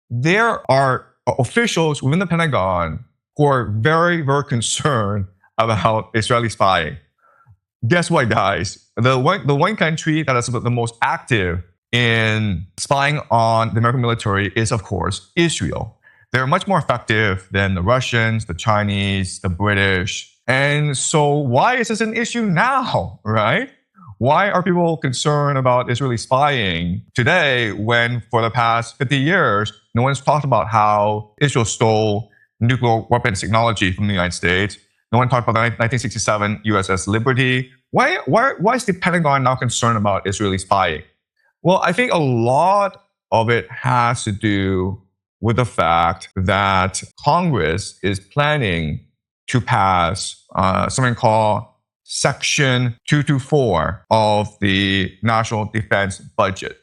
there are officials within the Pentagon who are very, very concerned about Israeli spying. Guess what, guys? The one country that is the most active in spying on the American military is, of course, Israel. They're much more effective than the Russians, the Chinese, the British. And so why is this an issue now, right? Why are people concerned about Israeli spying today when for the past 50 years, no one's talked about how Israel stole nuclear weapons technology from the United States? No one talked about the 1967 USS Liberty. Why is the Pentagon now concerned about Israeli spying? Well, I think a lot of it has to do with the fact that Congress is planning to pass something called Section 224 of the National Defense Budget.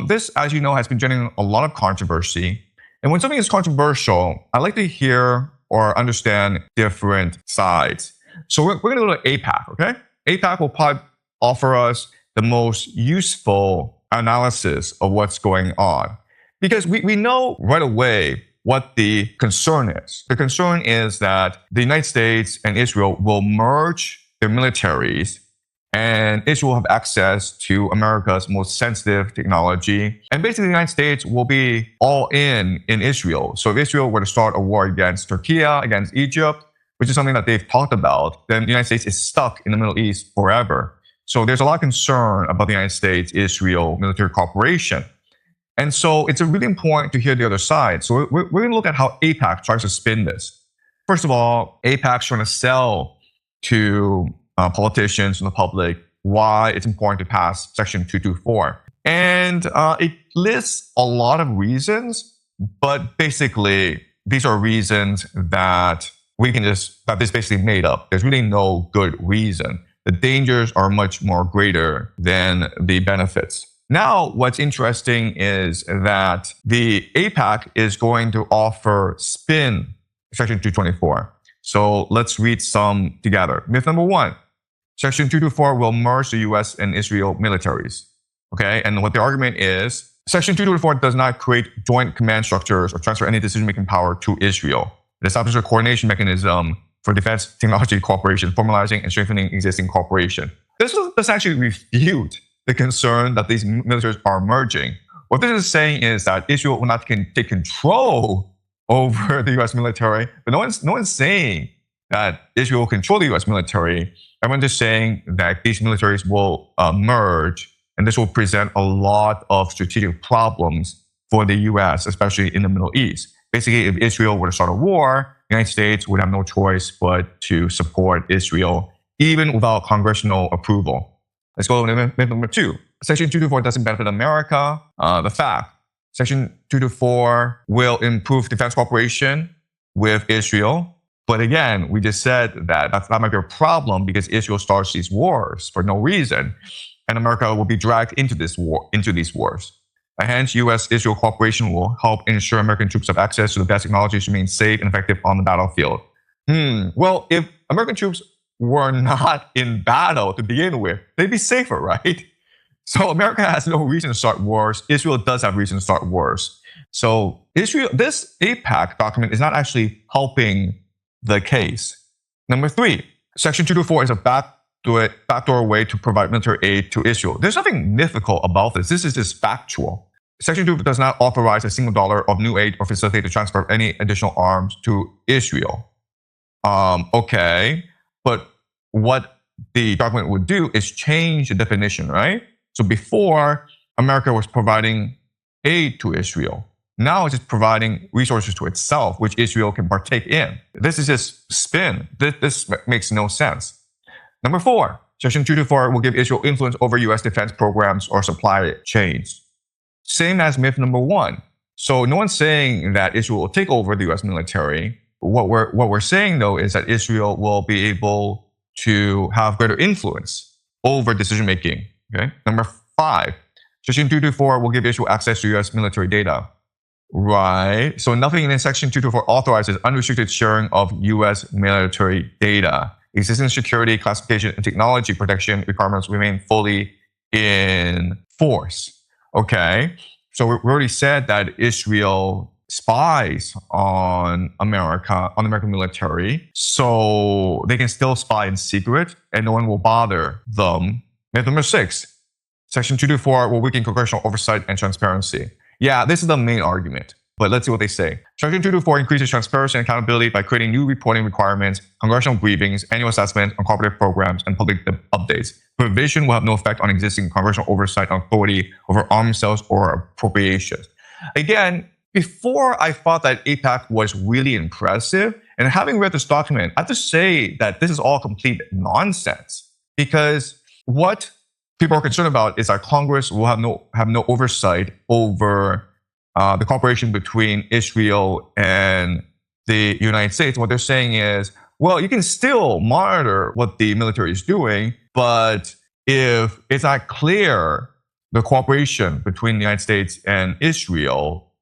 This, as you know, has been generating a lot of controversy. And when something is controversial, I like to hear or understand different sides. So we're going to go to AIPAC, okay? AIPAC will probably offer us the most useful analysis of what's going on. Because we know right away what the concern is. The concern is that the United States and Israel will merge their militaries, and Israel will have access to America's most sensitive technology. And basically, the United States will be all in Israel. So if Israel were to start a war against Turkey, against Egypt, which is something that they've talked about, then the United States is stuck in the Middle East forever. So there's a lot of concern about the United States-Israel military cooperation. And so it's really important to hear the other side. So we're going to look at how AIPAC tries to spin this. First of all, AIPAC's trying to sell to politicians and the public why it's important to pass Section 224. And it lists a lot of reasons, but basically these are reasons that that is basically made up. There's really no good reason. The dangers are much more greater than the benefits. Now, what's interesting is that the AIPAC is going to offer spin Section 224. So let's read some together. Myth number one, Section 224 will merge the US and Israel militaries. Okay, and what the argument is, Section 224 does not create joint command structures or transfer any decision-making power to Israel. It establishes a coordination mechanism for defense technology cooperation, formalizing and strengthening existing cooperation. This does actually refute the concern that these militaries are merging. What this is saying is that Israel will not take control over the US military, but no one's saying that Israel will control the US military. Everyone's just saying that these militaries will merge, and this will present a lot of strategic problems for the US, especially in the Middle East. Basically, if Israel were to start a war, the United States would have no choice but to support Israel, even without congressional approval. Let's go to myth number two. Section 224 doesn't benefit America. The fact, Section 224 will improve defense cooperation with Israel. But again, we just said that might be a problem because Israel starts these wars for no reason, and America will be dragged into these wars. Hence, U.S.-Israel cooperation will help ensure American troops have access to the best technologies to remain safe and effective on the battlefield. Well, if American troops were not in battle to begin with, they'd be safer, right? So America has no reason to start wars. Israel does have reason to start wars. So this AIPAC document is not actually helping the case. Number three, Section 224 is a backdoor way to provide military aid to Israel. There's nothing mythical about this. This is just factual. Section 2 does not authorize a single dollar of new aid or facilitate the transfer of any additional arms to Israel. Okay, but what the document would do is change the definition, right? So before, America was providing aid to Israel. Now it's just providing resources to itself, which Israel can partake in. This is just spin. This makes no sense. Number four, Section 224 will give Israel influence over U.S. defense programs or supply chains. Same as myth number one. So no one's saying that Israel will take over the U.S. military. What we're saying, though, is that Israel will be able to have greater influence over decision-making. Okay. Number five, Section 224 will give Israel access to U.S. military data. Right. So nothing in Section 224 authorizes unrestricted sharing of U.S. military data. Existing security, classification, and technology protection requirements remain fully in force. Okay. So we already said that Israel spies on the American military, so they can still spy in secret and no one will bother them. Myth number 6, Section 224 will weaken congressional oversight and transparency. Yeah, this is the main argument, but let's see what they say. Section 224 increases transparency and accountability by creating new reporting requirements, congressional briefings, annual assessments on cooperative programs, and public updates. Provision will have no effect on existing congressional oversight and authority over arms sales or appropriations. Again, before I thought that APAC was really impressive, and having read this document, I have to say that this is all complete nonsense, because what people are concerned about is that Congress will have no oversight over the cooperation between Israel and the United States. What they're saying is, well, you can still monitor what the military is doing, but if it's not clear the cooperation between the United States and Israel,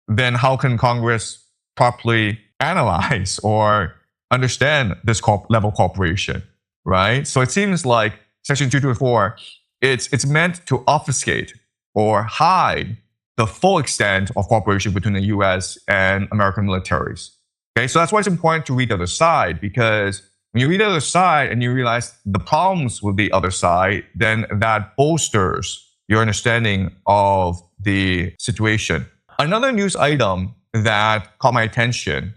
then how can Congress properly analyze or understand this level of cooperation, right? So it seems like Section 224, it's meant to obfuscate or hide the full extent of cooperation between the US and American militaries. Okay, so that's why it's important to read the other side, because when you read the other side and you realize the problems with the other side, then that bolsters your understanding of the situation. Another news item that caught my attention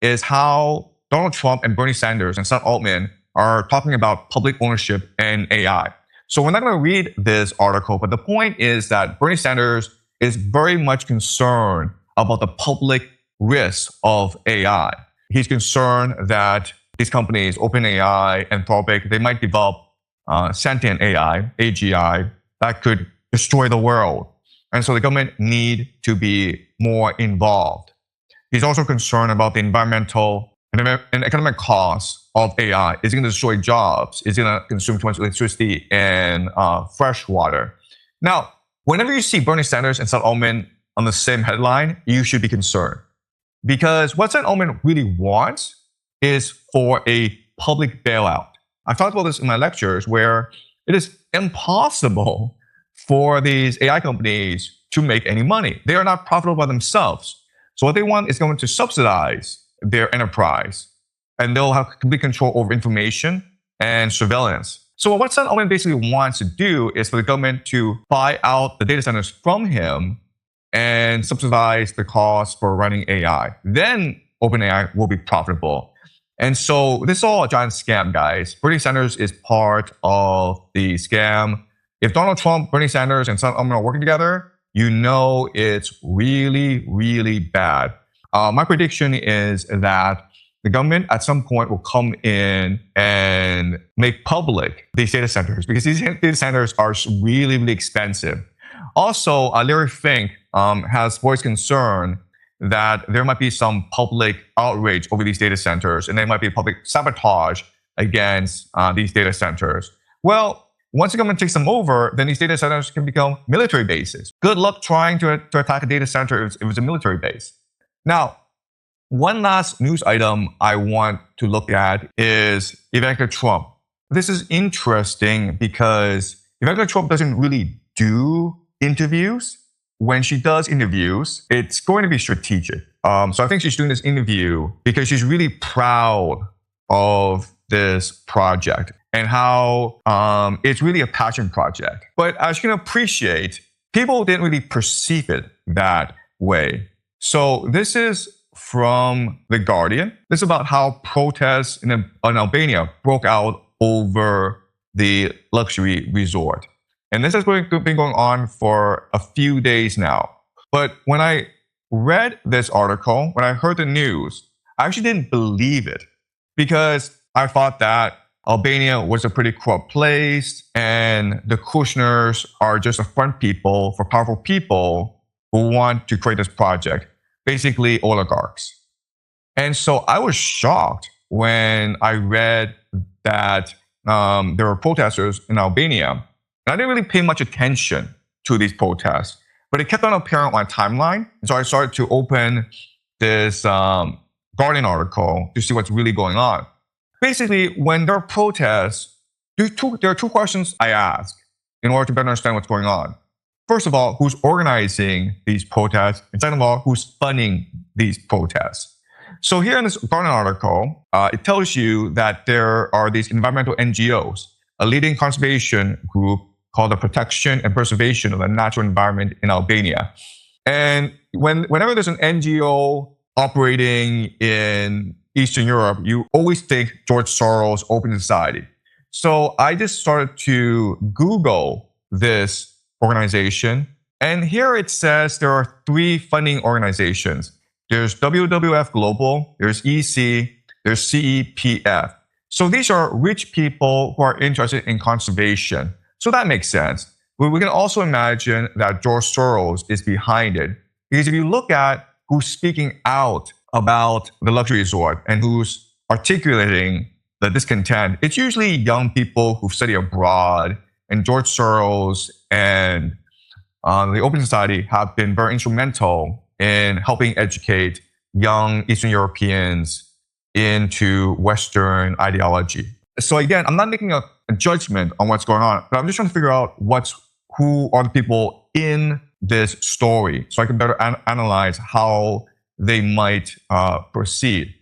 is how Donald Trump and Bernie Sanders and Sam Altman are talking about public ownership and AI. So we're not going to read this article, but the point is that Bernie Sanders is very much concerned about the public risks of AI. He's concerned that these companies, OpenAI, Anthropic, they might develop sentient AI, AGI, that could destroy the world. And so the government need to be more involved. He's also concerned about the environmental and economic costs of AI. Is it going to destroy jobs? Is it going to consume too much electricity and fresh water? Now, whenever you see Bernie Sanders and Sam Altman on the same headline, you should be concerned. Because what Sam Altman really wants is for a public bailout. I've talked about this in my lectures, where it is impossible for these AI companies to make any money. They are not profitable by themselves. So what they want is going to subsidize their enterprise, and they'll have complete control over information and surveillance. So what Sam Altman basically wants to do is for the government to buy out the data centers from him and subsidize the cost for running AI. Then OpenAI will be profitable. And so this is all a giant scam, guys. Bernie Sanders is part of the scam. If Donald Trump, Bernie Sanders, and Sam Altman are working together, you know it's really, really bad. My prediction is that the government at some point will come in and make public these data centers, because these data centers are really, really expensive. Also, Larry Fink has voiced concern that there might be some public outrage over these data centers, and there might be public sabotage against these data centers. Well, once the government takes them over, then these data centers can become military bases. Good luck trying to attack a data center if it's a military base. Now, one last news item I want to look at is Ivanka Trump. This is interesting because Ivanka Trump doesn't really do interviews. When she does interviews, it's going to be strategic. So I think she's doing this interview because she's really proud of this project and how it's really a passion project. But as you can appreciate, people didn't really perceive it that way. So this is from The Guardian. This is about how protests in Albania broke out over the luxury resort. And this has been going on for a few days now. But when I read this article, when I heard the news, I actually didn't believe it, because I thought that Albania was a pretty corrupt place and the Kushners are just a front people for powerful people who want to create this project, basically oligarchs. And so I was shocked when I read that there were protesters in Albania. And I didn't really pay much attention to these protests, but it kept on appearing on my timeline. And so I started to open this Guardian article to see what's really going on. Basically, when there are protests, there are two questions I ask in order to better understand what's going on. first of all, who's organizing these protests, and second of all, who's funding these protests. So here in this Guardian article, it tells you that there are these environmental NGOs, a leading conservation group called the Protection and Preservation of the Natural Environment in Albania. And whenever there's an NGO operating in Eastern Europe, you always think George Soros, Open Society. So I just started to Google this organization. And here it says there are 3 funding organizations. There's WWF Global, there's EC, there's CEPF. So these are rich people who are interested in conservation. So that makes sense. But we can also imagine that George Soros is behind it. Because if you look at who's speaking out about the luxury resort and who's articulating the discontent, it's usually young people who've studied abroad, and George Soros and the Open Society have been very instrumental in helping educate young Eastern Europeans into Western ideology. So again, I'm not making a judgment on what's going on, but I'm just trying to figure out who are the people in this story so I can better analyze how they might proceed.